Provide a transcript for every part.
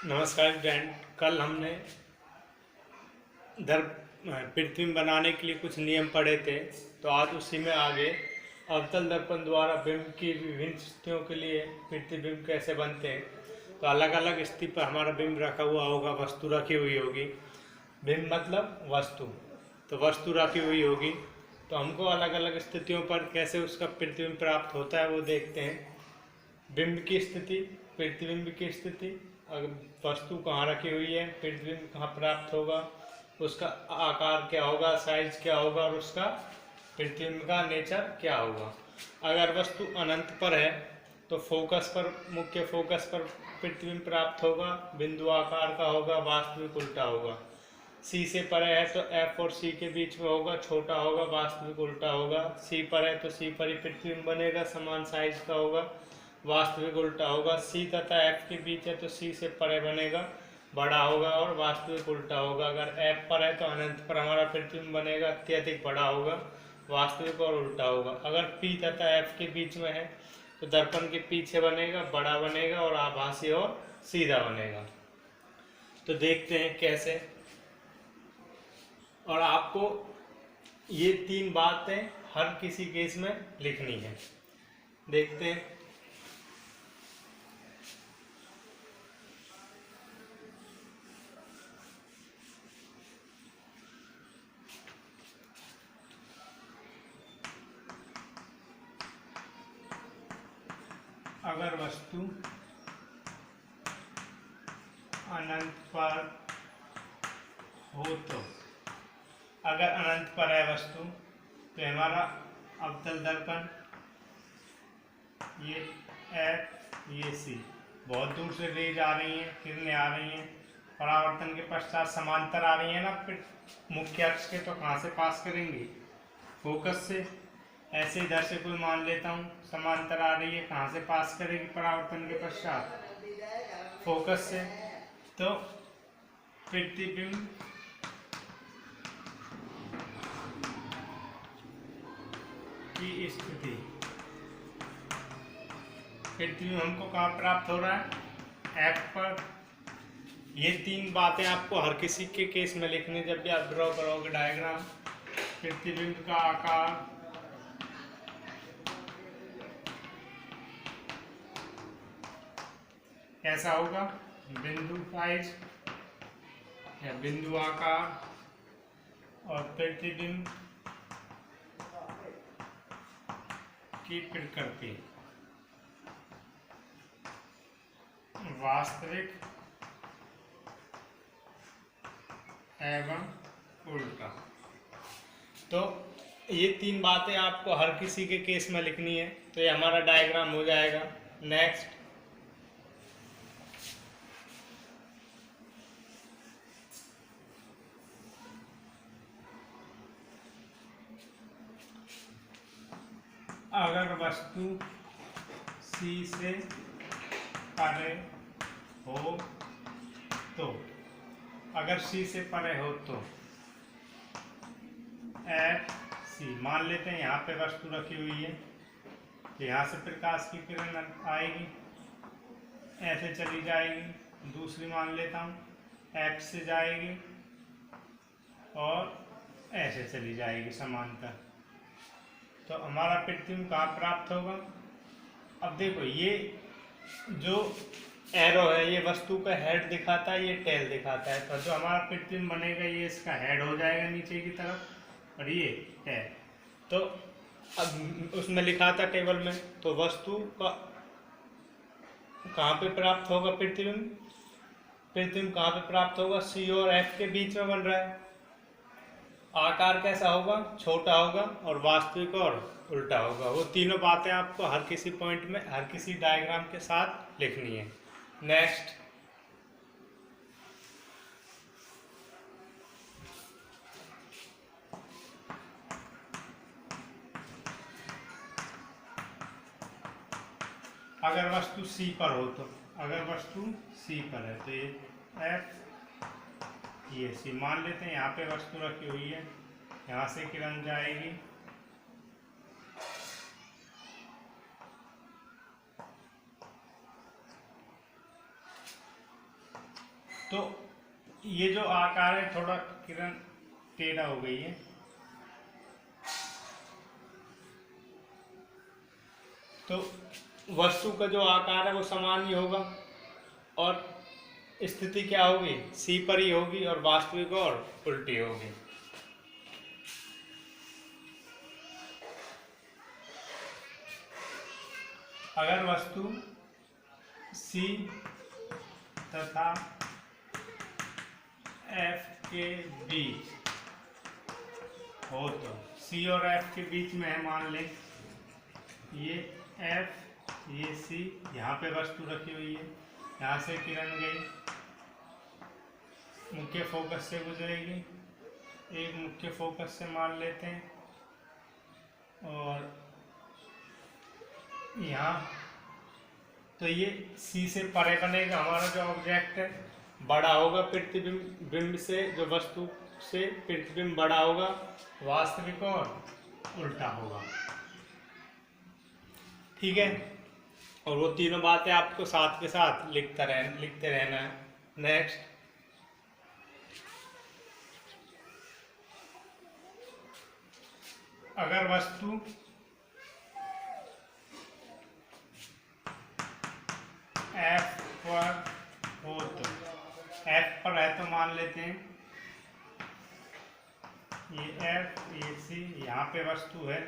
नमस्कार स्टूडेंट। कल हमने दर पृथ्वी में बनाने के लिए कुछ नियम पढ़े थे, तो आज उसी में आगे अवतल दर्पण द्वारा बिंब की विभिन्न स्थितियों के लिए प्रतिबिंब कैसे बनते हैं। तो अलग अलग स्थिति पर हमारा बिंब रखा हुआ होगा, वस्तु रखी हुई होगी। बिंब मतलब वस्तु, तो वस्तु रखी हुई होगी, तो हमको अलग अलग स्थितियों पर कैसे उसका प्रतिबिंब प्राप्त होता है वो देखते हैं। बिंब की स्थिति, प्रतिबिंब की स्थिति, अगर वस्तु कहाँ रखी हुई है, प्रतिबिंब कहाँ प्राप्त होगा, उसका आकार क्या होगा, साइज क्या होगा और उसका प्रतिबिंब का नेचर क्या होगा। अगर वस्तु अनंत पर है तो फोकस पर, मुख्य फोकस पर प्रतिबिंब प्राप्त होगा, बिंदु आकार का होगा, वास्तविक उल्टा होगा। सी से परे है तो एफ और सी के बीच में होगा, छोटा होगा, वास्तविक उल्टा होगा। सी पर है तो सी पर ही प्रतिबिंब बनेगा, समान साइज का होगा, वास्तविक उल्टा होगा। सी तथा एफ के बीच है तो सी से परे बनेगा, बड़ा होगा और वास्तविक उल्टा होगा। अगर एफ पर है तो अनंत पर हमारा प्रतिबिंब बनेगा, अत्यधिक बड़ा होगा, वास्तविक और उल्टा होगा। अगर पी तथा एफ के बीच में है तो दर्पण के पीछे बनेगा, बड़ा बनेगा और आभासी और सीधा बनेगा। तो देखते हैं कैसे। और आपको ये 3 बातें हर किसी केस में लिखनी है। देखते हैं। अगर वस्तु अनंत पर हो तो, अगर अनंत पर है वस्तु तो हमारा अवतल दर्पण ये एफ, ये सी, बहुत दूर से रेज आ रही हैं, किरणें आ रही हैं, परावर्तन के पश्चात समांतर आ रही है ना, फिर मुख्य अक्ष के, तो कहाँ से पास करेंगे, फोकस से। ऐसे इधर से कोई मान लेता हूँ, समांतर आ रही है, कहाँ से पास करेगी परावर्तन के पश्चात, फोकस से। तो प्रतिबिंब की स्थिति, प्रतिबिंब हमको कहाँ प्राप्त हो रहा है, एफ पर। ये 3 बातें आपको हर किसी के केस में लिखनी जब भी आप ड्रॉ करोगे डायग्राम। प्रतिबिंब का आकार, कैसा होगा, बिंदु साइज या बिंदु आकार, और प्रतिबिंब की प्रकृति, वास्तविक एवं उल्टा। तो ये 3 बातें आपको हर किसी के केस में लिखनी है, तो ये हमारा डायग्राम हो जाएगा। नेक्स्ट, अगर वस्तु सी से परे हो तो, अगर सी से परे हो तो एफ सी मान लेते हैं, यहाँ पे वस्तु रखी हुई है, तो यहाँ से प्रकाश की किरण आएगी, ऐसे चली जाएगी। दूसरी मान लेता हूँ, एफ से जाएगी और ऐसे चली जाएगी समांतर। तो हमारा प्रतिबिंब कहाँ प्राप्त होगा। अब देखो, ये जो एरो है ये वस्तु का हेड दिखाता है, ये टेल दिखाता है, तो जो हमारा प्रतिबिंब बनेगा ये इसका हेड हो जाएगा नीचे की तरफ, और ये टेल। तो अब उसमें लिखा था टेबल में, तो वस्तु का कहाँ पे प्राप्त होगा प्रतिबिंब, प्रतिबिंब कहाँ पे प्राप्त होगा, सी और एफ के बीच में बन रहा है। आकार कैसा होगा, छोटा होगा, और वास्तविक और उल्टा होगा। वो तीनों बातें आपको हर किसी पॉइंट में, हर किसी डायग्राम के साथ लिखनी है। नेक्स्ट, अगर वस्तु सी पर हो तो, अगर वस्तु सी पर है तो ये एफ, ये सी मान लेते हैं। यहाँ पे वस्तु रखी हुई है, यहाँ से किरण जाएगी, तो ये जो आकार है थोड़ा किरण टेढ़ा हो गई है, तो वस्तु का जो आकार है वो समान ही होगा और स्थिति क्या होगी, सी पर ही होगी और वास्तविक और उल्टी होगी। अगर वस्तु सी तथा एफ के बीच हो, तो सी और एफ के बीच में है, मान लें ये एफ ये सी, यहाँ पे वस्तु रखी हुई है, यहाँ से किरण गई, मुख्य फोकस से गुजरेगी, एक मुख्य फोकस से मान लेते हैं, और यहाँ तो ये सी से परे बनेगा हमारा जो ऑब्जेक्ट है, बड़ा होगा प्रतिबिंब बिंब से, जो वस्तु से प्रतिबिंब बड़ा होगा, वास्तविक और उल्टा होगा। ठीक है, और वो तीनों बातें आपको साथ के साथ लिखते रहना है। नेक्स्ट, अगर वस्तु एफ पर हो, तो एफ पर है तो मान लेते हैं ये एफ ये सी, यहाँ पे वस्तु है,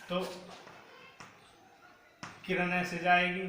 तो किरण ऐसे जाएगी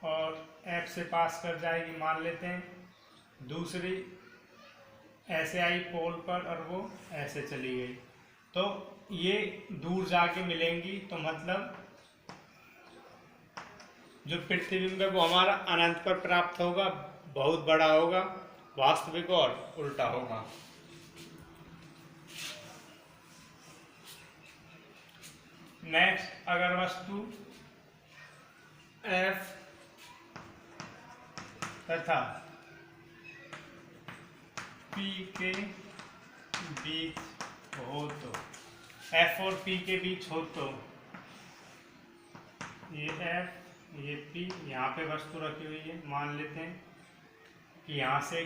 और एफ से पास कर जाएगी, मान लेते हैं दूसरी ऐसे आई पोल पर और वो ऐसे चली गई, तो ये दूर जाके मिलेंगी, तो मतलब जो प्रतिबिंब है वो हमारा अनंत पर प्राप्त होगा, बहुत बड़ा होगा, वास्तविक और उल्टा होगा। नेक्स्ट, अगर वस्तु F तथा P के बीच हो, तो F और P के बीच हो, तो ये F ये P, यहाँ पे वस्तु रखी हुई है, मान लेते हैं कि यहाँ से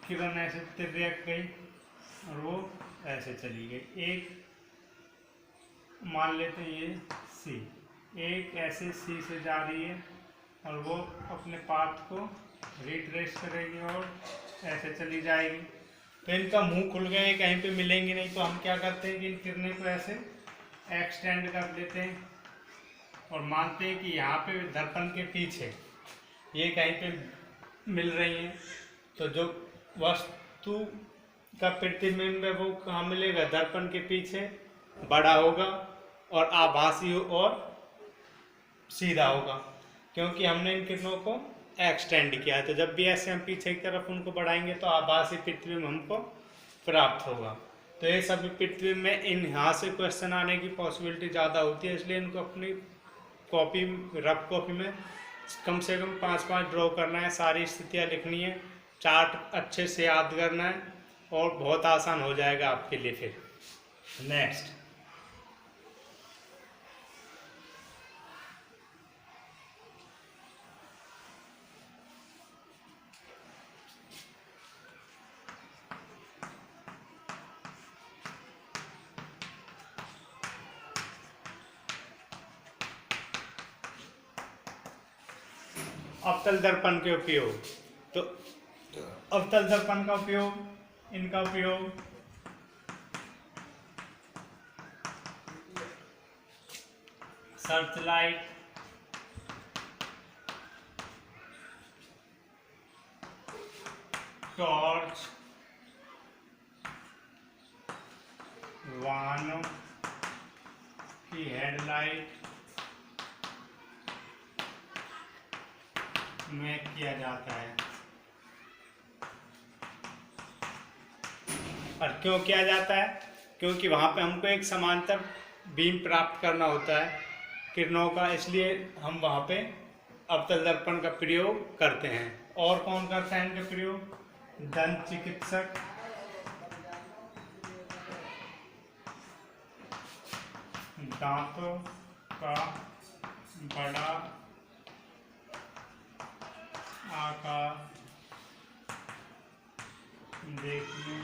किरण ऐसे तिर्यक गई और वो ऐसे चली गई, एक मान लेते हैं ये C, एक ऐसे C से जा रही है और वो अपने पाथ को रिट्रेस करेगी और ऐसे चली जाएगी, तो इनका मुंह खुल गया, कहीं पे मिलेंगी नहीं, तो हम क्या करते हैं कि इन किरणें को ऐसे एक्सटेंड कर देते हैं और मानते हैं कि यहाँ पे दर्पण के पीछे ये कहीं पे मिल रही हैं, तो जो वस्तु का प्रतिबिंब है वो कहाँ मिलेगा, दर्पण के पीछे बड़ा होगा और आभासी और सीधा होगा, क्योंकि हमने इन किरणों को एक्सटेंड किया है। तो जब भी ऐसे हम पीछे की तरफ उनको बढ़ाएंगे तो आभासी प्रतिबिंब हमको प्राप्त होगा। तो ये सभी प्रतिबिंब में इन यहाँ से क्वेश्चन आने की पॉसिबिलिटी ज़्यादा होती है, इसलिए इनको अपनी कॉपी रफ कॉपी में कम से कम 5-5 ड्रॉ करना है, सारी स्थितियाँ लिखनी है, चार्ट अच्छे से याद करना है और बहुत आसान हो जाएगा आपके लिए। फिर नेक्स्ट, अवतल दर्पण के उपयोग। तो अवतल दर्पण का उपयोग, इनका उपयोग सर्चलाइट, टॉर्च, वाहनों की हेडलाइट में किया जाता है। और क्यों किया जाता है? क्योंकि वहाँ पे हमको एक समांतर बीम प्राप्त करना होता है किरणों का, इसलिए हम वहाँ पे अवतल दर्पण का प्रयोग करते हैं। और कौन करता है इनका प्रयोग? दंत चिकित्सक, दांतों का बड़ा आकार देखने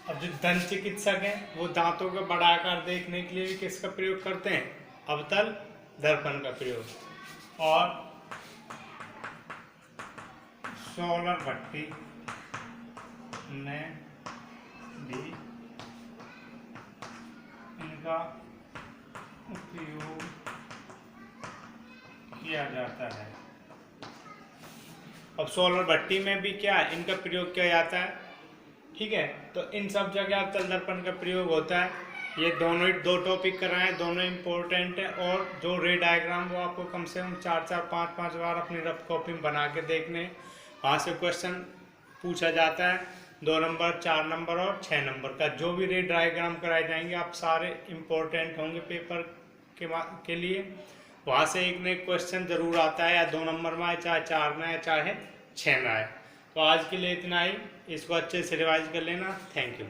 अब जो दंत चिकित्सक हैं वो दांतों का बड़ा आकार देखने के लिए भी किसका प्रयोग करते हैं? अवतल दर्पण का प्रयोग। और सोलर भट्टी में भी इनका उपयोग किया जाता है। अब सोलर भट्टी में भी क्या है, इनका प्रयोग किया जाता है। ठीक है, तो इन सब जगह अवतल दर्पण का प्रयोग होता है। ये दोनों ही दो टॉपिक कराएं, दोनों इम्पोर्टेंट है। और जो रे डायग्राम वो आपको कम से कम 4-4, 5-5 बार अपनी रफ कॉपी में बना के देखने, वहाँ से क्वेश्चन पूछा जाता है 2 नंबर, 4 नंबर और 6 नंबर का। जो भी रे डायग्राम कराए जाएंगे आप सारे इम्पोर्टेंट होंगे पेपर के लिए। वहाँ से एक न एक क्वेश्चन जरूर आता है, या 2 नंबर में आए, चाहे 4 में आए, चाहे 6 में आए। तो आज के लिए इतना ही, इसको अच्छे से रिवाइज कर लेना। Thank you.